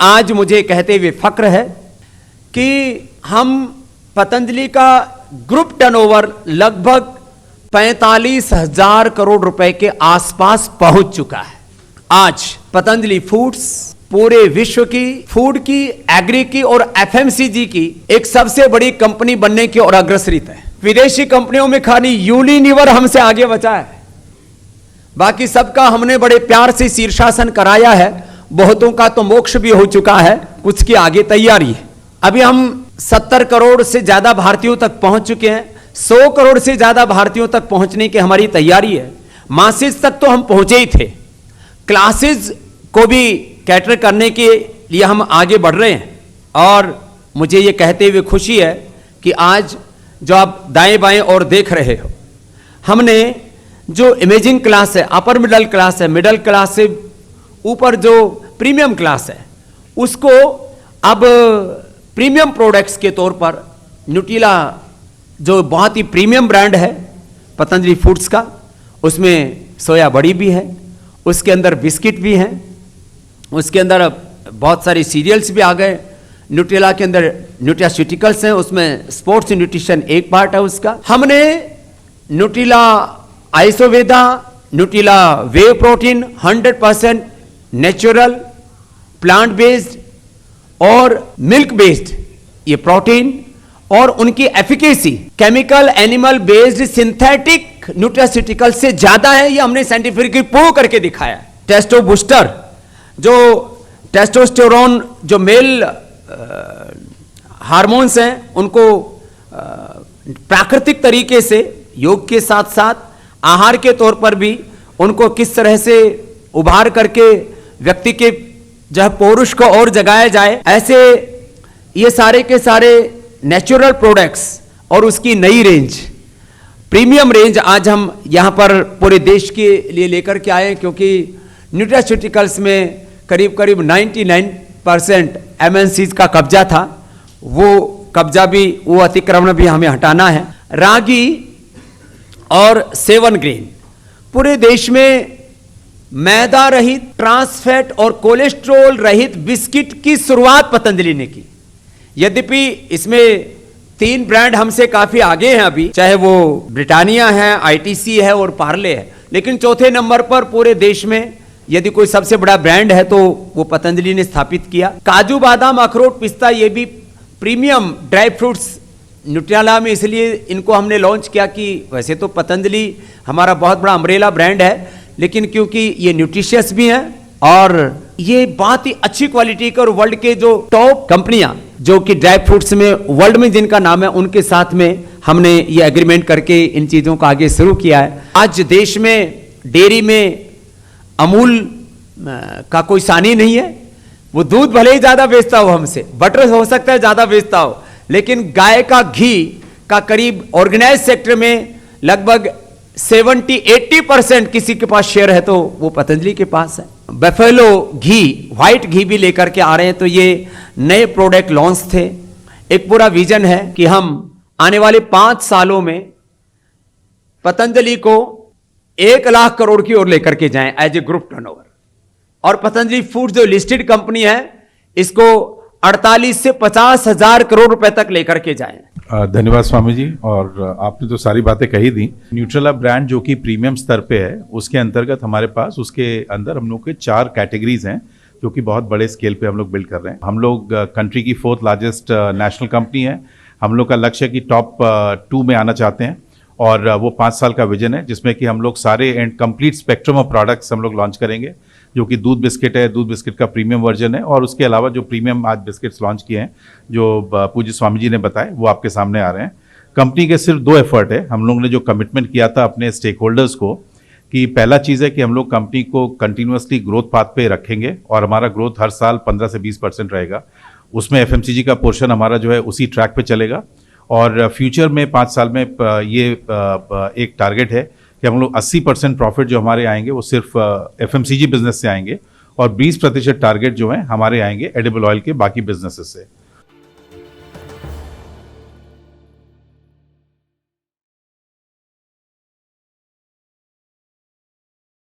आज मुझे कहते हुए फक्र है कि हम पतंजलि का ग्रुप टर्नओवर लगभग 45,000 करोड़ रुपए के आसपास पहुंच चुका है। आज पतंजलि फूड्स पूरे विश्व की फूड की, एग्री की और एफएमसीजी की एक सबसे बड़ी कंपनी बनने की ओर अग्रसरित है। विदेशी कंपनियों में खाली यूनिलीवर हमसे आगे बचा है, बाकी सबका हमने बड़े प्यार से शीर्षासन कराया है। बहुतों का तो मोक्ष भी हो चुका है, कुछ की आगे तैयारी है। अभी हम 70 करोड़ से ज्यादा भारतीयों तक पहुंच चुके हैं। 100 करोड़ से ज्यादा भारतीयों तक पहुंचने की हमारी तैयारी है। मासेज तक तो हम पहुंचे ही थे, क्लासेस को भी कैटर करने के लिए हम आगे बढ़ रहे हैं। और मुझे ये कहते हुए खुशी है कि आज जो आप दाएं बाएं और देख रहे हो, हमने जो इमेजिंग क्लास है, अपर मिडिल क्लास है, मिडिल क्लास से ऊपर जो प्रीमियम क्लास है, उसको अब प्रीमियम प्रोडक्ट्स के तौर पर न्यूट्रिला जो बहुत ही प्रीमियम ब्रांड है पतंजलि फूड्स का, उसमें सोया बड़ी भी है, उसके अंदर बिस्किट भी हैं, उसके अंदर बहुत सारी सीरियल्स भी आ गए। न्यूट्रिला के अंदर न्यूट्रास्यूटिकल्स हैं, उसमें स्पोर्ट्स न्यूट्रिशन एक पार्ट है उसका। हमने न्यूट्रिला आइसोवेदा, न्यूट्रिला वे प्रोटीन 100% नेचुरल, प्लांट बेस्ड और मिल्क बेस्ड ये प्रोटीन और उनकी efficacy chemical animal based synthetic nutraceutical से ज्यादा है, ये हमने साइंटिफिकली प्रूव करके दिखाया है। टेस्टो बूस्टर, जो टेस्टोस्टेरोन जो मेल हार्मोन्स हैं, उनको प्राकृतिक तरीके से योग के साथ साथ आहार के तौर पर भी उनको किस तरह से उभार करके व्यक्ति के जो है पौरुष को और जगाया जाए, ऐसे ये सारे के सारे नेचुरल प्रोडक्ट्स और उसकी नई रेंज, प्रीमियम रेंज आज हम यहाँ पर पूरे देश के लिए लेकर के आए हैं। क्योंकि न्यूट्रास्यूटिकल्स में करीब करीब 99% एमएनसीज का कब्जा था, वो कब्जा भी, वो अतिक्रमण भी हमें हटाना है। रागी और 7 ग्रेन पूरे देश में मैदा रहित, ट्रांसफैट और कोलेस्ट्रॉल रहित बिस्किट की शुरुआत पतंजलि ने की। यद्यपि इसमें 3 ब्रांड हमसे काफी आगे हैं अभी, चाहे वो ब्रिटानिया है, आईटीसी है और पार्ले है, लेकिन चौथे नंबर पर पूरे देश में यदि कोई सबसे बड़ा ब्रांड है तो वो पतंजलि ने स्थापित किया। काजू, बादाम, अखरोट, पिस्ता ये भी प्रीमियम ड्राई फ्रूट्स न्यूट्रिला में इसलिए इनको हमने लॉन्च किया कि वैसे तो पतंजलि हमारा बहुत बड़ा अम्ब्रेला ब्रांड है, लेकिन क्योंकि ये न्यूट्रिशियस भी हैं और ये बहुत ही अच्छी क्वालिटी के और वर्ल्ड के जो टॉप कंपनियां जो कि ड्राई फ्रूट्स में वर्ल्ड में जिनका नाम है, उनके साथ में हमने ये एग्रीमेंट करके इन चीजों को आगे शुरू किया है। आज देश में डेयरी में अमूल का कोई सानी नहीं है। वो दूध भले ही ज्यादा बेचता हो हमसे, बटर हो सकता है ज्यादा बेचता हो, लेकिन गाय का घी का करीब ऑर्गेनाइज सेक्टर में लगभग 70-80% किसी के पास शेयर है तो वो पतंजलि के पास है। बफेलो घी, व्हाइट घी भी लेकर के आ रहे हैं, तो ये नए प्रोडक्ट लॉन्च थे। एक पूरा विजन है कि हम आने वाले 5 सालों में पतंजलि को 1 लाख करोड़ की ओर लेकर के जाएं एज ए ग्रुप टर्नओवर, और पतंजलि फूड जो लिस्टेड कंपनी है इसको 48 से 50,000 करोड़ रुपए तक लेकर के जाएं। धन्यवाद स्वामी जी, और आपने तो सारी बातें कही दी। न्यूट्रिला ब्रांड जो कि प्रीमियम स्तर पे है, उसके अंतर्गत हमारे पास उसके अंदर हम लोग के 4 कैटेगरीज हैं जो कि बहुत बड़े स्केल पे हम लोग बिल्ड कर रहे हैं। हम लोग कंट्री की 4th लार्जेस्ट नेशनल कंपनी है। हम लोग का लक्ष्य है कि टॉप 2 में आना चाहते हैं, और वो 5 साल का विजन है जिसमें कि हम लोग सारे and complete spectrum of products हम लोग लॉन्च करेंगे, जो कि दूध बिस्किट है, दूध बिस्किट का प्रीमियम वर्जन है, और उसके अलावा जो प्रीमियम आज बिस्किट्स लॉन्च किए हैं जो पूज्य स्वामी जी ने बताए वो आपके सामने आ रहे हैं। कंपनी के सिर्फ 2 एफर्ट है। हम लोग ने जो कमिटमेंट किया था अपने स्टेक होल्डर्स को कि पहला चीज़ है कि हम लोग कंपनी को कंटिन्यूसली ग्रोथ पाथ पे रखेंगे, और हमारा ग्रोथ हर साल 15 से 20% रहेगा। उसमें एफएमसीजी का पोर्शन हमारा जो है उसी ट्रैक पे चलेगा, और फ्यूचर में 5 साल में ये एक टारगेट है कि हम लोग 80% प्रॉफिट जो हमारे आएंगे वो सिर्फ एफएमसीजी बिजनेस से आएंगे, और 20% टारगेट जो है हमारे आएंगे एडिबल ऑयल के बाकी बिजनेसेस से।